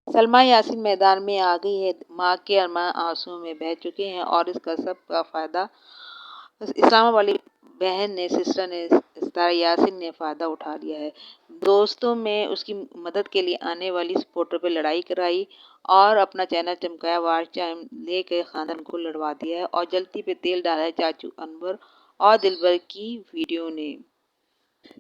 سلمیٰ یاسین میدان میں آ گئی ہے، ماں کے ارمان آنسوؤں میں بہہ چکے ہیں اور اس کا سب کا فائدہ اسلام آباد والی بہن نے، سسٹر نے، ستارہ یاسین نے فائدہ اٹھا لیا ہے۔ دوستوں میں اس کی مدد کے لیے آنے والی سپورٹر پہ لڑائی کرائی اور اپنا چینل چمکایا، واچ ٹائم لے کے خاندان کو لڑوا دیا ہے اور جلتی پہ تیل ڈالا ہے چاچو انور اور دلبر کی ویڈیو نے۔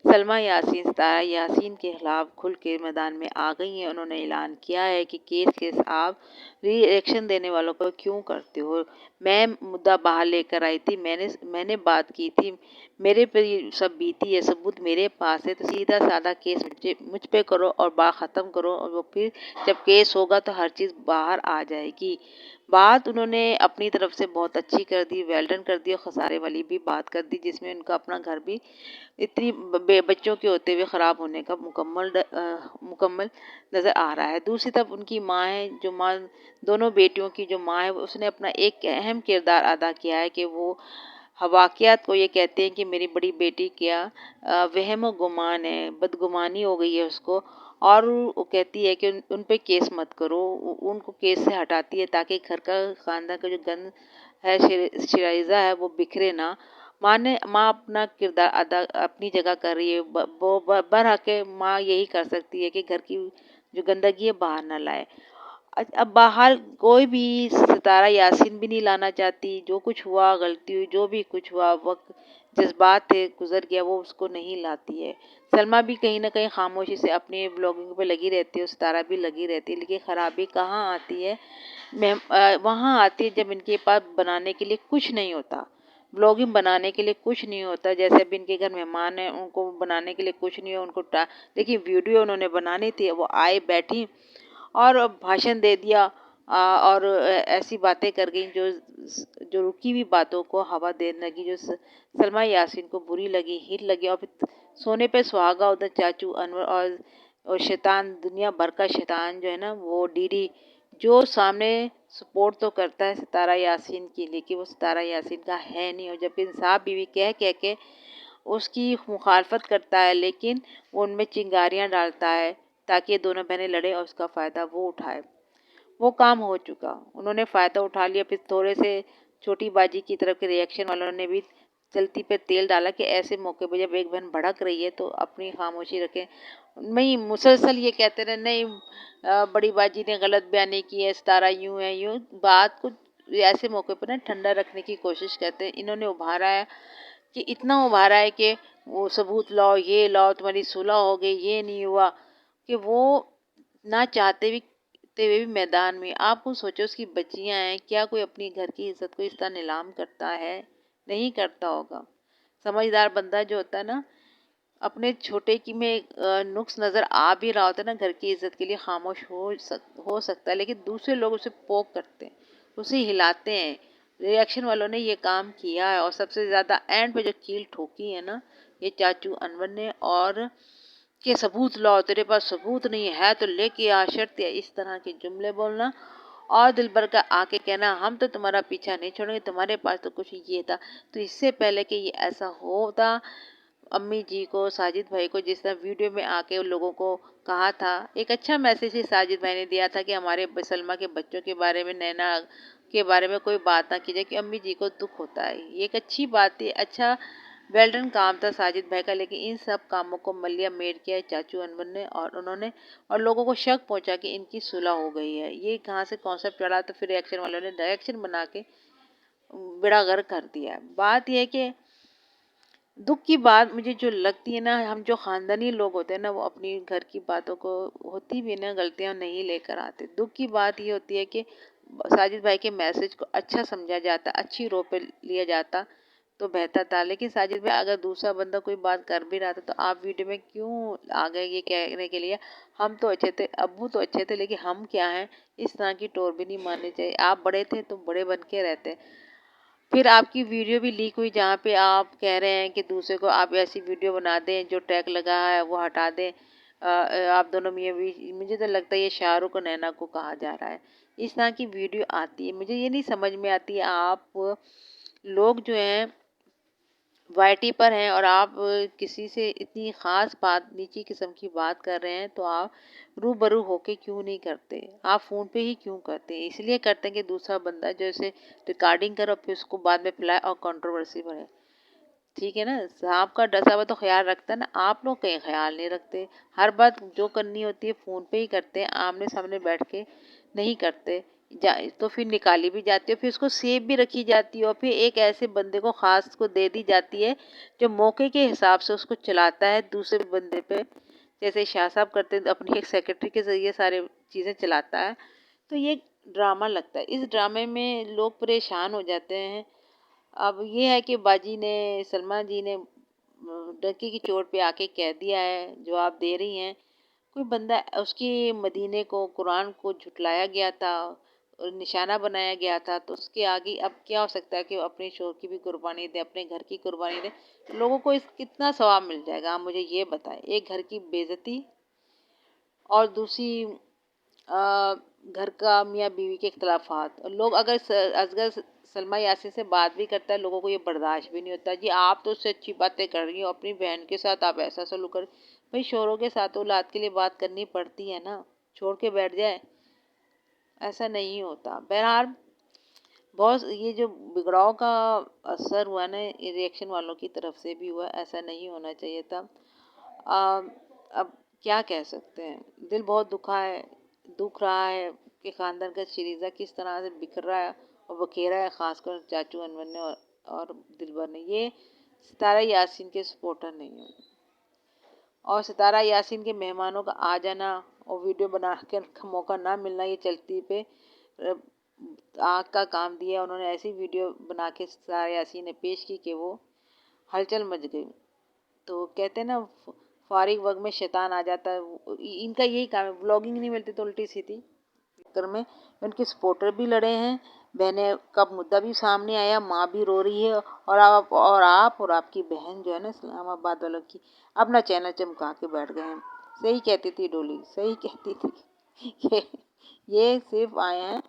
سلمیٰ یاسین ستارہ یاسین کے خلاف کھل کے میدان میں آ گئی ہیں۔ انہوں نے اعلان کیا ہے کہ کیس کے آپ ری ایکشن دینے والوں کو کیوں کرتے ہو؟ میں مدعا باہر لے کر آئی تھی، میں نے بات کی تھی، میرے پہ یہ سب بیتی ہے، ثبوت میرے پاس ہے، تو سیدھا سادہ کیس مجھ پہ کرو اور بات ختم کرو، اور وہ پھر جب کیس ہوگا تو ہر چیز باہر آ جائے گی۔ بات انہوں نے اپنی طرف سے بہت اچھی کر دی، ویل ڈن کر دی، اور خسارے والی بھی بات کر دی، جس میں ان کا اپنا گھر بھی اتنی بچوں کے ہوتے ہوئے خراب ہونے کا مکمل نظر آ رہا ہے۔ دوسری طرف ان کی ماں ہے، جو ماں دونوں بیٹیوں کی جو ماں ہے، اس نے اپنا ایک اہم کردار ادا کیا ہے کہ وہ واقعات کو یہ کہتے ہیں کہ میری بڑی بیٹی کیا وہم و گمان ہے، بدگمانی ہو گئی ہے اس کو، اور وہ کہتی ہے کہ ان پہ کیس مت کرو، ان کو کیس سے ہٹاتی ہے تاکہ گھر کا، خاندان کا جو گند ہے، شیرازہ ہے، وہ بکھرے نہ۔ ماں اپنا کردار ادا اپنی جگہ کر رہی ہے، برحق ماں یہی کر سکتی ہے کہ گھر کی جو گندگی ہے باہر نہ لائے۔ اب باہر کوئی بھی ستارہ یاسین بھی نہیں لانا چاہتی، جو کچھ ہوا غلطی ہوئی، جو بھی کچھ ہوا وقت جذبات تھے گزر گیا، وہ اس کو نہیں لاتی ہے۔ سلمیٰ بھی کہیں نہ کہیں خاموشی سے اپنی بلاگنگ پہ لگی رہتی ہے، ستارہ بھی لگی رہتی ہے، لیکن خرابی کہاں آتی ہے؟ وہاں آتی ہے جب ان کے پاس بنانے کے لیے کچھ نہیں ہوتا، بلاگنگ بنانے کے لیے کچھ نہیں ہوتا۔ جیسے اب ان کے گھر مہمان ہیں، ان کو بنانے کے لیے کچھ نہیں ہو، ان کو دیکھیے ویڈیو انہوں نے بنانی تھی، وہ آئے بیٹھی اور بھاشن دے دیا، اور ایسی باتیں کر گئیں جو رکی ہوئی باتوں کو ہوا دینے لگی، جو سلمیٰ یاسین کو بری لگی، ہٹ لگی، اور پھر سونے پہ سہاگا ادھر چاچو انور اور شیطان، دنیا بھر کا شیطان جو ہے نا، وہ ڈی ڈی، جو سامنے سپورٹ تو کرتا ہے ستارہ یاسین کی، لیکن وہ ستارہ یاسین کا ہے نہیں، اور جب انصاف بیوی کہہ کے اس کی مخالفت کرتا ہے، لیکن وہ ان میں چنگاریاں ڈالتا ہے تاکہ یہ دونوں بہنیں لڑیں اور اس کا فائدہ وہ اٹھائے۔ وہ کام ہو چکا، انہوں نے فائدہ اٹھا لیا۔ پھر تھوڑے سے چھوٹی باجی کی طرف کے ریئیکشن والوں نے بھی چلتی پہ تیل ڈالا کہ ایسے موقع پہ جب ایک بہن بھڑک رہی ہے تو اپنی خاموشی رکھیں۔ نہیں، مسلسل یہ کہتے رہے نہیں بڑی باجی نے غلط بیانی کی ہے، ستارہ یوں ہے، یوں بات کو ایسے موقع پہ نا ٹھنڈا رکھنے کی کوشش کرتے ہیں۔ انہوں نے ابھارا ہے کہ اتنا ابھارا ہے کہ وہ ثبوت لاؤ، یہ لاؤ، تمہاری صلح ہو گئی، یہ نہیں ہوا، کہ وہ نہ چاہتے ہوئے بھی میدان میں۔ آپ کو سوچو، اس کی بچیاں ہیں، کیا کوئی اپنی گھر کی عزت کو اس طرح نیلام کرتا ہے؟ نہیں کرتا ہوگا۔ سمجھدار بندہ جو ہوتا ہے نا، اپنے چھوٹے کی میں نقص نظر آ بھی رہا ہوتا ہے نا، گھر کی عزت کے لیے خاموش ہو سکتا ہے، لیکن دوسرے لوگ اسے پوک کرتے ہیں، اسے ہلاتے ہیں۔ ریئیکشن والوں نے یہ کام کیا ہے، اور سب سے زیادہ اینڈ پہ جو کیل ٹھوکی ہے نا، یہ چاچو انور نے، اور کہ ثبوت لاؤ، تیرے پاس ثبوت نہیں ہے تو لے کے آ، شرط ہے، اس طرح کے جملے بولنا، اور دلبر کا آ کے کہنا ہم تو تمہارا پیچھا نہیں چھوڑیں گے، تمہارے پاس تو کچھ یہ تھا۔ تو اس سے پہلے کہ یہ ایسا ہوتا، امی جی کو، ساجد بھائی کو، جس طرح ویڈیو میں آ کے لوگوں کو کہا تھا، ایک اچھا میسیج ہی ساجد بھائی نے دیا تھا کہ ہمارے سلمیٰ کے بچوں کے بارے میں، نینا کے بارے میں کوئی بات نہ کیجیے کہ امی جی کو دکھ ہوتا ہے۔ یہ ایک اچھی بات تھی، اچھا ویل ڈن کام تھا ساجد بھائی کا، لیکن ان سب کاموں کو ملیا میٹ کیا ہے چاچو انور نے، اور انہوں نے، اور لوگوں کو شک پہنچا کہ ان کی صلح ہو گئی ہے۔ یہ کہاں سے کانسیپٹ چڑھا؟ تو پھر ریئیکشن والوں نے ڈائریکشن بنا کے بیڑا غرق کر دیا ہے۔ بات یہ ہے کہ دکھ کی بات مجھے جو لگتی ہے نا، ہم جو خاندانی لوگ ہوتے ہیں نا، وہ اپنی گھر کی باتوں کو، ہوتی بھی نا غلطیاں، نہیں لے کر آتے۔ دکھ کی بات یہ ہوتی ہے کہ ساجد بھائی کے میسج کو اچھا سمجھا جاتا، اچھی رو پہ لیا جاتا تو بہتر تھا، لیکن ساجد بھائی اگر دوسرا بندہ کوئی بات کر بھی رہا تھا تو آپ ویڈیو میں کیوں آ گئے یہ کہنے کے لیے ہم تو اچھے تھے، ابو تو اچھے تھے، لیکن ہم کیا ہیں؟ اس طرح کی ٹور بھی نہیں ماننی چاہیے۔ آپ بڑے تھے تو بڑے بن کے رہتے۔ پھر آپ کی ویڈیو بھی لیک ہوئی جہاں پہ آپ کہہ رہے ہیں کہ دوسرے کو آپ ایسی ویڈیو بنا دیں، جو ٹیگ لگا ہے وہ ہٹا دیں، آپ دونوں میاں بیوی۔ مجھے تو لگتا ہے یہ شاہ رخ اور نینا کو کہا جا رہا ہے۔ اس طرح کی ویڈیو آتی ہے، مجھے یہ نہیں سمجھ میں آتی ہے، آپ لوگ جو ہیں YT پر ہیں اور آپ کسی سے اتنی خاص بات نیچی قسم کی بات کر رہے ہیں تو آپ روبرو ہو کے کیوں نہیں کرتے؟ آپ فون پہ ہی کیوں کرتے ہیں؟ اس لیے کرتے ہیں کہ دوسرا بندہ جو اسے ریکارڈنگ کرے اور پھر اس کو بعد میں پھیلائے اور کنٹروورسی بڑھے. ٹھیک ہے نا؟ سانپ کا ڈسا ہوا تو خیال رکھتا ہے نا، آپ لوگ کہیں خیال نہیں رکھتے. ہر بات جو کرنی ہوتی ہے فون پہ ہی کرتے ہیں، آمنے سامنے بیٹھ کے نہیں کرتے. تو پھر نکالی بھی جاتی ہے، پھر اس کو سیو بھی رکھی جاتی ہے اور پھر ایک ایسے بندے کو خاص کو دے دی جاتی ہے جو موقع کے حساب سے اس کو چلاتا ہے دوسرے بندے پہ. جیسے شاہ صاحب کرتے ہیں اپنی ایک سیکرٹری کے ذریعے سارے چیزیں چلاتا ہے. تو یہ ڈرامہ لگتا ہے. اس ڈرامے میں لوگ پریشان ہو جاتے ہیں. اب یہ ہے کہ باجی نے، سلما جی نے ڈنکی کی چوٹ پہ آ کے کہہ دیا ہے، جواب دے رہی ہیں. کوئی بندہ اس کی مدینے کو، قرآن کو جھٹلایا گیا تھا اور نشانہ بنایا گیا تھا، تو اس کے آگے اب کیا ہو سکتا ہے کہ وہ اپنے شوہر کی بھی قربانی دے، اپنے گھر کی قربانی دے. لوگوں کو اس کتنا ثواب مل جائے گا؟ آپ مجھے یہ بتائیں. ایک گھر کی بے عزتی اور دوسری گھر کا میاں بیوی کے اختلافات. اور لوگ اگر اصغر سلما یاسین سے بات بھی کرتا ہے، لوگوں کو یہ برداشت بھی نہیں ہوتا. جی آپ تو اس سے اچھی باتیں کر رہی ہو، اپنی بہن کے ساتھ آپ ایسا سلوک کر. بھائی شوہروں کے ساتھ اولاد کے لیے بات کرنی پڑتی ہے نا، چھوڑ کے بیٹھ جائے؟ ایسا نہیں ہوتا. بہرحال بہت یہ جو بگڑاؤ کا اثر ہوا نا، ریئیکشن والوں کی طرف سے بھی ہوا. ایسا نہیں ہونا چاہیے تھا. اب کیا کہہ سکتے ہیں؟ دل بہت دکھ رہا ہے کہ خاندان کا شیرازہ کس طرح سے بکھر رہا ہے اور بکھیرا ہے، خاص کر چاچو انور نے اور دلبر نے. یہ ستارہ یاسین کے سپورٹر نہیں ہیں. اور ستارہ یاسین کے مہمانوں کا آ جانا اور ویڈیو بنا کے کا موقع نہ ملنا، یہ چلتی پہ آگ کا کام دیا. انہوں نے ایسی ویڈیو بنا کے ستارہ یاسین نے پیش کی کہ وہ ہلچل مچ گئی. تو کہتے ہیں نا فارغ وقت میں شیطان آ جاتا ہے. ان کا یہی کام ہے. بلاگنگ نہیں ملتی تو الٹی سیدھی چکر میں ان کے سپورٹر بھی لڑے ہیں. بہنیں کا مدعا بھی سامنے آیا، ماں بھی رو رہی ہے. اور آپ کی بہن جو ہے نا اسلام آباد والوں کی اپنا چینل چمکا کے بیٹھ گئے ہیں. صحیح کہتی تھی ڈولی، صحیح کہتی تھی کہ یہ صرف آئے ہیں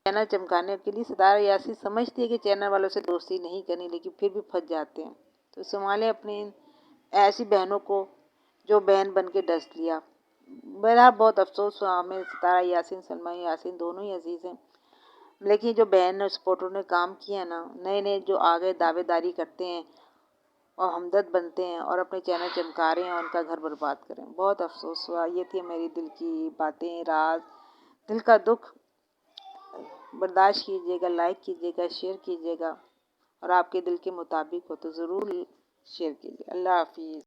چینل چمکانے کے لیے. ستارہ یاسین سمجھتی ہے کہ چینل والوں سے دوستی نہیں کرنی، لیکن پھر بھی پھنس جاتے ہیں. تو سنبھالیں اپنی ایسی بہنوں کو جو بہن بن کے ڈس لیا. بہرحال بہت افسوس ہوا ہمیں. ستارہ یاسین، سلما یاسین دونوں ہی عزیز ہیں، لیکن جو بہن اور سپورٹر نے کام کیا نا، نئے جو آگے دعوے داری کرتے ہیں اور ہمدرد بنتے ہیں اور اپنے چینل چمکا رہے ہیں اور ان کا گھر برباد کریں، بہت افسوس ہوا. یہ تھی میری دل کی باتیں، راز، دل کا دکھ. برداشت کیجیے گا، لائک کیجیے گا، شیئر کیجیے گا، اور آپ کے دل کے مطابق ہو تو ضرور شیئر کیجیے. اللہ حافظ.